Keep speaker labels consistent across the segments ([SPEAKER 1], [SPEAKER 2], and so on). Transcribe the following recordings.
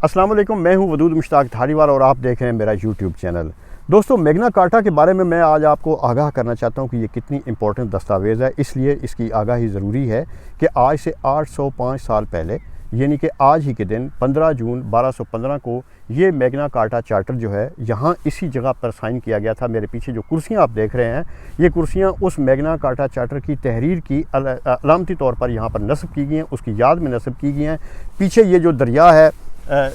[SPEAKER 1] السلام علیکم، میں ہوں ودود مشتاق دھاریوال اور آپ دیکھ رہے ہیں میرا یوٹیوب چینل۔ دوستو، میگنا کارٹا کے بارے میں آج آپ کو آگاہ کرنا چاہتا ہوں کہ یہ کتنی امپورٹنٹ دستاویز ہے۔ اس لیے اس کی آگاہی ضروری ہے کہ آج سے 805 سال پہلے، یعنی کہ آج ہی کے دن 15 جون 1215 کو یہ میگنا کارٹا چارٹر جو ہے یہاں اسی جگہ پر سائن کیا گیا تھا۔ میرے پیچھے جو کرسیاں آپ دیکھ رہے ہیں، یہ کرسیاں اس میگنا کارٹا چارٹر کی تحریر کی علامتی طور پر یہاں پر نصب کی گئی ہیں، اس کی یاد میں نصب کی گئی ہیں۔ پیچھے یہ جو دریا ہے،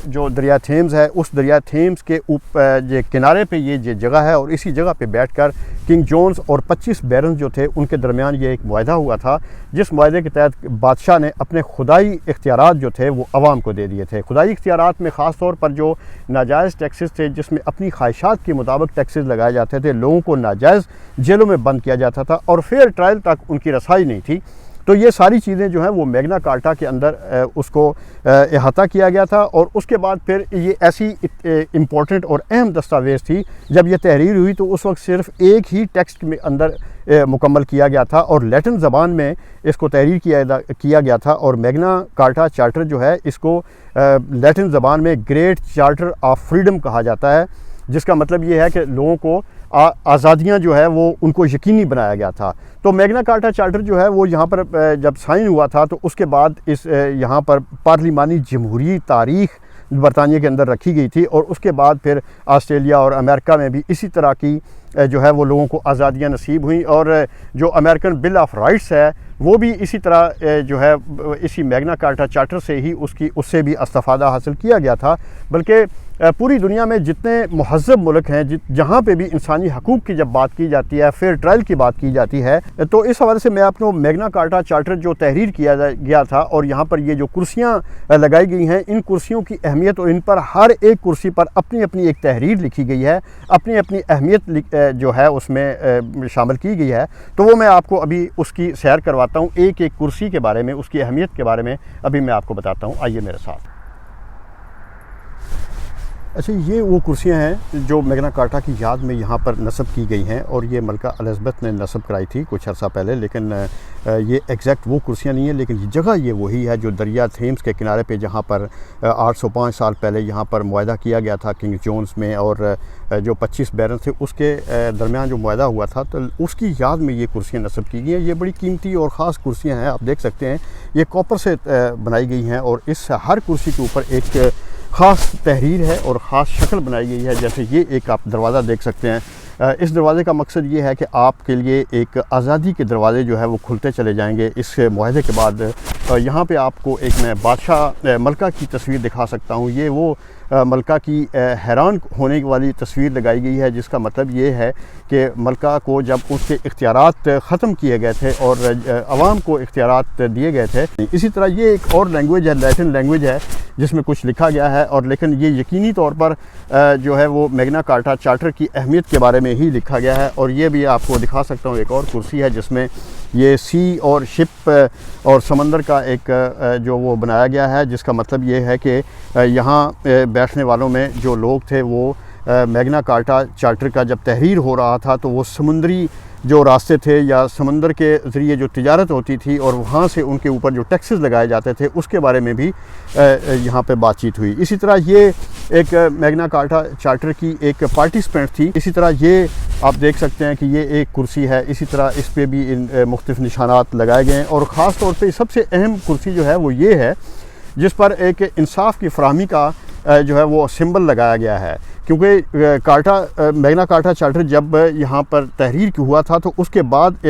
[SPEAKER 1] جو دریا تھیمز ہے، اس دریا تھیمز کے کنارے پہ یہ جگہ ہے، اور اسی جگہ پہ بیٹھ کر کنگ جونز اور 25 بیرنز جو تھے ان کے درمیان یہ ایک معاہدہ ہوا تھا، جس معاہدے کے تحت بادشاہ نے اپنے خدائی اختیارات جو تھے وہ عوام کو دے دیے تھے۔ خدائی اختیارات میں خاص طور پر جو ناجائز ٹیکسز تھے، جس میں اپنی خواہشات کے مطابق ٹیکسز لگائے جاتے تھے، لوگوں کو ناجائز جیلوں میں بند کیا جاتا تھا اور فیئر ٹرائل تک ان کی رسائی نہیں تھی۔ تو یہ ساری چیزیں جو ہیں وہ میگنا کارٹا کے اندر اس کو احاطہ کیا گیا تھا، اور اس کے بعد پھر یہ ایسی امپورٹنٹ اور اہم دستاویز تھی۔ جب یہ تحریر ہوئی تو اس وقت صرف ایک ہی ٹیکسٹ میں اندر مکمل کیا گیا تھا، اور لیٹن زبان میں اس کو تحریر کیا گیا تھا، اور میگنا کارٹا چارٹر جو ہے اس کو لیٹن زبان میں گریٹ چارٹر آف فریڈم کہا جاتا ہے، جس کا مطلب یہ ہے کہ لوگوں کو آزادیاں جو ہے وہ ان کو یقینی بنایا گیا تھا۔ تو میگنا کارٹا چارٹر جو ہے وہ یہاں پر جب سائن ہوا تھا تو اس کے بعد یہاں پر پارلیمانی جمہوری تاریخ برطانیہ کے اندر رکھی گئی تھی، اور اس کے بعد پھر آسٹریلیا اور امریکہ میں بھی اسی طرح کی جو ہے وہ لوگوں کو آزادیاں نصیب ہوئیں، اور جو امریکن بل آف رائٹس ہے وہ بھی اسی طرح جو ہے اسی میگنا کارٹا چارٹر سے ہی اس سے بھی استفادہ حاصل کیا گیا تھا۔ بلکہ پوری دنیا میں جتنے مہذب ملک ہیں، جہاں پہ بھی انسانی حقوق کی جب بات کی جاتی ہے، فیئر ٹرائل کی بات کی جاتی ہے، تو اس حوالے سے میں آپ کو میگنا کارٹا چارٹر جو تحریر کیا گیا تھا، اور یہاں پر یہ جو کرسیاں لگائی گئی ہیں، ان کرسیوں کی اہمیت، اور ان پر ہر ایک کرسی پر اپنی اپنی ایک تحریر لکھی گئی ہے، اپنی اپنی اہمیت جو ہے اس میں شامل کی گئی ہے۔ تو وہ میں آپ کو ابھی اس کی سیر کرواتا ہوں، ایک ایک کرسی کے بارے میں، اس کی اہمیت کے بارے میں ابھی میں آپ کو بتاتا ہوں۔ آئیے میرے ساتھ۔ اچھا، یہ وہ کرسیاں ہیں جو میگنا کارٹا کی یاد میں یہاں پر نصب کی گئی ہیں، اور یہ ملکہ الزبتھ نے نصب کرائی تھی کچھ عرصہ پہلے، لیکن یہ ایگزیکٹ وہ کرسیاں نہیں ہیں، لیکن یہ جگہ یہ وہی ہے جو دریا تھیمز کے کنارے پہ، جہاں پر 805 سال پہلے یہاں پر معاہدہ کیا گیا تھا کنگ جونز میں، اور جو 25 بیرن تھے اس کے درمیان جو معاہدہ ہوا تھا، تو اس کی یاد میں یہ کرسیاں نصب کی گئی ہیں۔ یہ بڑی قیمتی اور خاص کرسیاں ہیں، آپ دیکھ سکتے ہیں یہ کاپر سے بنائی گئی ہیں، اور اس ہر کرسی کے اوپر ایک خاص تحریر ہے اور خاص شکل بنائی گئی ہے۔ جیسے یہ ایک آپ دروازہ دیکھ سکتے ہیں، اس دروازے کا مقصد یہ ہے کہ آپ کے لیے ایک آزادی کے دروازے جو ہے وہ کھلتے چلے جائیں گے اس معاہدے کے بعد۔ یہاں پہ آپ کو ایک میں بادشاہ ملکہ کی تصویر دکھا سکتا ہوں۔ یہ وہ ملکہ کی حیران ہونے والی تصویر لگائی گئی ہے، جس کا مطلب یہ ہے کہ ملکہ کو جب اس کے اختیارات ختم کیے گئے تھے اور عوام کو اختیارات دیے گئے تھے۔ اسی طرح یہ ایک اور لینگویج ہے، لیٹن لینگویج ہے، جس میں کچھ لکھا گیا ہے، اور لیکن یہ یقینی طور پر جو ہے وہ میگنا کارٹا چارٹر کی اہمیت کے بارے میں ہی لکھا گیا ہے۔ اور یہ بھی آپ کو دکھا سکتا ہوں، ایک اور کرسی ہے جس میں یہ سی اور شپ اور سمندر کا ایک جو وہ بنایا گیا ہے، جس کا مطلب یہ ہے کہ یہاں بیٹھنے والوں میں جو لوگ تھے وہ میگنا کارٹا چارٹر کا جب تحریر ہو رہا تھا تو وہ سمندری جو راستے تھے یا سمندر کے ذریعے جو تجارت ہوتی تھی، اور وہاں سے ان کے اوپر جو ٹیکسز لگائے جاتے تھے، اس کے بارے میں بھی یہاں پہ بات چیت ہوئی۔ اسی طرح یہ ایک میگنا کارٹا چارٹر کی ایک پارٹیسپینٹ تھی۔ اسی طرح یہ آپ دیکھ سکتے ہیں کہ یہ ایک کرسی ہے، اسی طرح اس پہ بھی مختلف نشانات لگائے گئے ہیں، اور خاص طور پہ سب سے اہم کرسی جو ہے وہ یہ ہے، جس پر ایک انصاف کی فراہمی کا جو ہے وہ سمبل لگایا گیا ہے۔ کیونکہ میگنا کارٹا چارٹر جب یہاں پر تحریر ہوا تھا تو اس کے بعد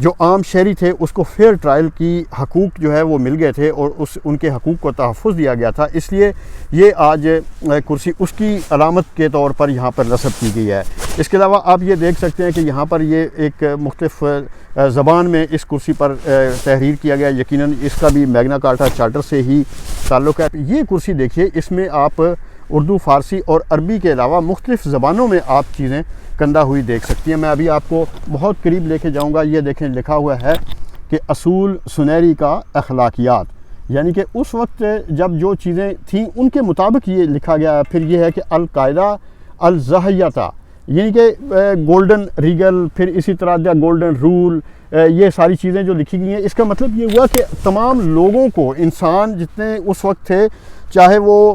[SPEAKER 1] جو عام شہری تھے اس کو فیئر ٹرائل کی حقوق جو ہے وہ مل گئے تھے، اور ان کے حقوق کو تحفظ دیا گیا تھا۔ اس لیے یہ آج کرسی اس کی علامت کے طور پر یہاں پر نصب کی گئی ہے۔ اس کے علاوہ آپ یہ دیکھ سکتے ہیں کہ یہاں پر یہ ایک مختلف زبان میں اس کرسی پر تحریر کیا گیا، یقیناً اس کا بھی میگنا کارٹا چارٹر سے ہی تعلق ہے۔ یہ کرسی دیکھیے، اس میں آپ اردو، فارسی اور عربی کے علاوہ مختلف زبانوں میں آپ چیزیں کندہ ہوئی دیکھ سکتی ہیں۔ میں ابھی آپ کو بہت قریب لے کے جاؤں گا۔ یہ دیکھیں، لکھا ہوا ہے کہ اصول سنیری کا اخلاقیات، یعنی کہ اس وقت جب جو چیزیں تھیں ان کے مطابق یہ لکھا گیا ہے۔ پھر یہ ہے کہ القاعدہ الزاہیہ، یعنی کہ گولڈن ریگل، پھر اسی طرح دا گولڈن رول، یہ ساری چیزیں جو لکھی گئی ہیں، اس کا مطلب یہ ہوا کہ تمام لوگوں کو، انسان جتنے اس وقت تھے، چاہے وہ